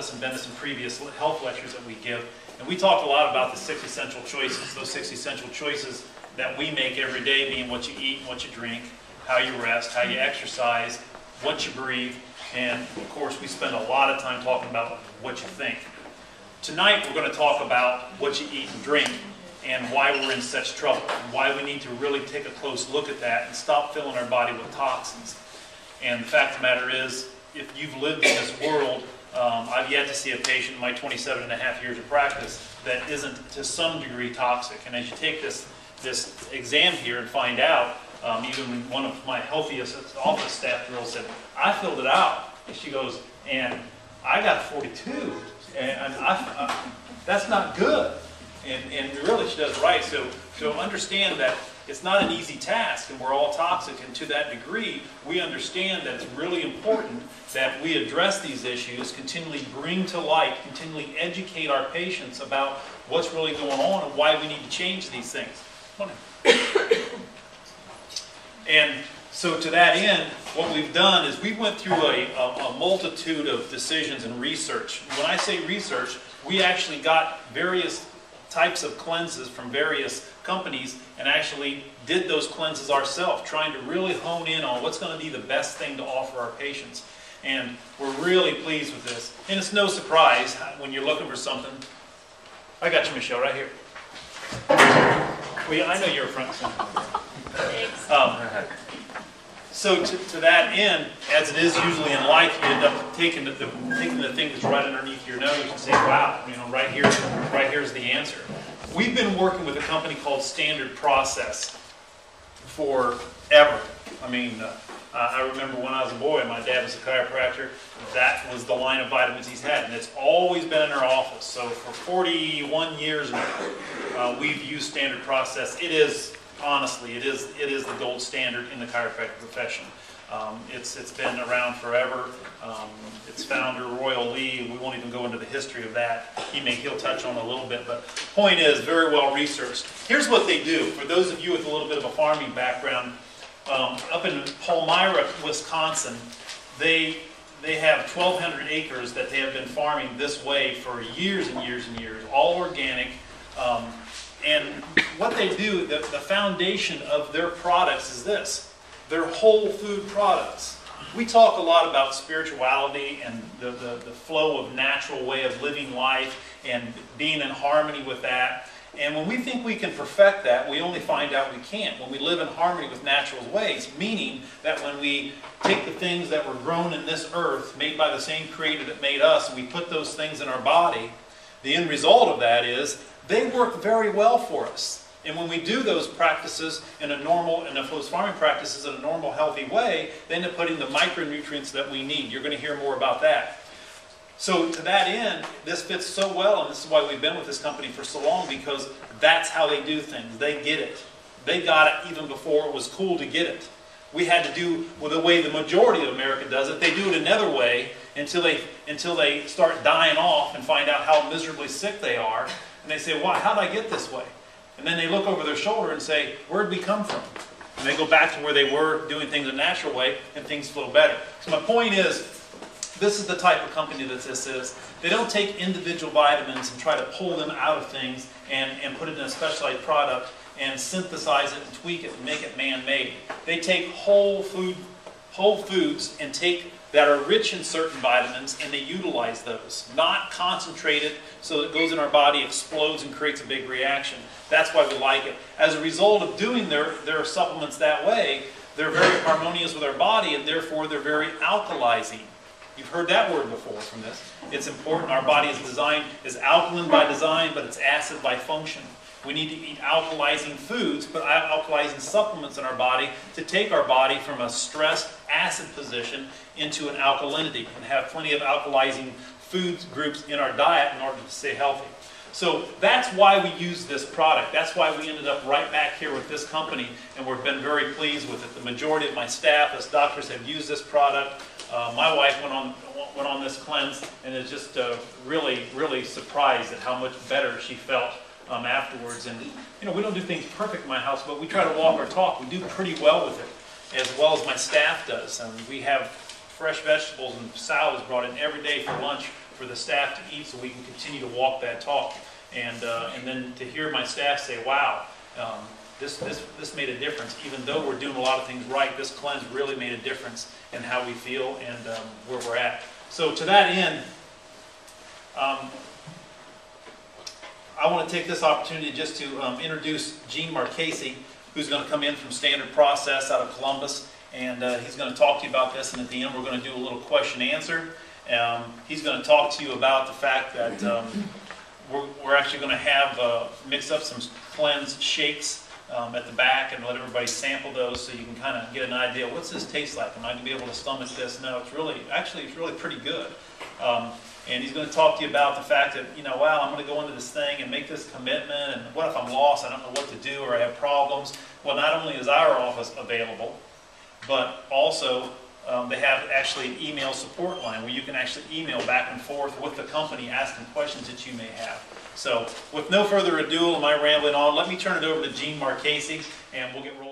office and been to some previous health lectures that we give. And we talked a lot about the 6 essential choices, those 6 essential choices that we make every day, being what you eat, what you drink, how you rest, how you exercise, what you breathe, and of course we spend a lot of time talking about what you think. Tonight we're going to talk about what you eat and drink and why we're in such trouble, and why we need to really take a close look at that and stop filling our body with toxins. And the fact of the matter is, if you've lived in this world, I've yet to see a patient in my 27.5 years of practice that isn't to some degree toxic. And as you take this exam here and find out, even one of my healthiest office staff girls said, I filled it out. And she goes, and I got 42. And that's not good. And really she does right. So understand that it's not an easy task, and we're all toxic, and to that degree, we understand that it's really important that we address these issues, continually bring to light, continually educate our patients about what's really going on and why we need to change these things. And so to that end, what we've done is we went through a multitude of decisions and research. When I say research, we actually got various types of cleanses from various companies and actually did those cleanses ourselves, trying to really hone in on what's going to be the best thing to offer our patients. And we're really pleased with this. And it's no surprise when you're looking for something. I got you, Michelle, right here. Well, I know you're a front center. So to that end, as it is usually in life, you end up taking the thing that's right underneath your nose and saying, wow, you know, right here's the answer. We've been working with a company called Standard Process forever. I mean, I remember when I was a boy, my dad was a chiropractor. That was the line of vitamins he's had, and it's always been in our office. So for 41 years now, we've used Standard Process. It is, honestly, it is the gold standard in the chiropractic profession. It's been around forever. Its founder, Royal Lee, we won't even go into the history of that. He'll touch on a little bit, but point is, very well researched. Here's what they do. For those of you with a little bit of a farming background, up in Palmyra, Wisconsin, they have 1,200 acres that they have been farming this way for years and years and years, all organic. And what they do, the foundation of their products is this. They're whole food products. We talk a lot about spirituality and the flow of natural way of living life and being in harmony with that. And when we think we can perfect that, we only find out we can't. When we live in harmony with natural ways, meaning that when we take the things that were grown in this earth, made by the same creator that made us, and we put those things in our body, the end result of that is they work very well for us. And when we do those practices in those farming practices in a normal, healthy way, they end up putting the micronutrients that we need. You're going to hear more about that. So to that end, this fits so well, and this is why we've been with this company for so long, because that's how they do things. They get it. They got it even before it was cool to get it. We had to do with the way the majority of America does it. They do it another way until they start dying off and find out how miserably sick they are. And they say, why? How did I get this way? And then they look over their shoulder and say, where did we come from? And they go back to where they were doing things a natural way, and things flow better. So my point is, this is the type of company that this is. They don't take individual vitamins and try to pull them out of things and put it in a specialized product and synthesize it and tweak it and make it man-made. They take whole foods and take that are rich in certain vitamins, and they utilize those. Not concentrated so that it goes in our body, explodes, and creates a big reaction. That's why we like it. As a result of doing their supplements that way, they're very harmonious with our body, and therefore they're very alkalizing. You've heard that word before from this. It's important. Our body is alkaline by design, but it's acid by function. We need to eat alkalizing foods, put alkalizing supplements in our body to take our body from a stressed acid position into an alkalinity and have plenty of alkalizing food groups in our diet in order to stay healthy. So that's why we use this product. That's why we ended up right back here with this company, and we've been very pleased with it. The majority of my staff as doctors have used this product. My wife went on this cleanse and is just really, really surprised at how much better she felt afterwards. And you know, we don't do things perfect in my house, but we try to walk our talk. We do pretty well with it, as well as my staff does. And we have fresh vegetables and salads brought in every day for lunch for the staff to eat, so we can continue to walk that talk. And then to hear my staff say, wow, this made a difference. Even though we're doing a lot of things right, this cleanse really made a difference in how we feel and where we're at. So to that end, I want to take this opportunity just to introduce Gene Marchese, who's going to come in from Standard Process out of Columbus, and he's going to talk to you about this, and at the end we're going to do a little question and answer. He's going to talk to you about the fact that we're actually going to have mix up some cleanse shakes at the back and let everybody sample those, so you can kind of get an idea, what's this taste like? Am I going to be able to stomach this? No, it's really pretty good. And he's going to talk to you about the fact that, you know, wow, I'm going to go into this thing and make this commitment, and what if I'm lost, I don't know what to do, or I have problems? Well, not only is our office available, but also they have actually an email support line where you can actually email back and forth with the company asking questions that you may have. So with no further ado, am I rambling on? Let me turn it over to Gene Marchese, and we'll get rolling.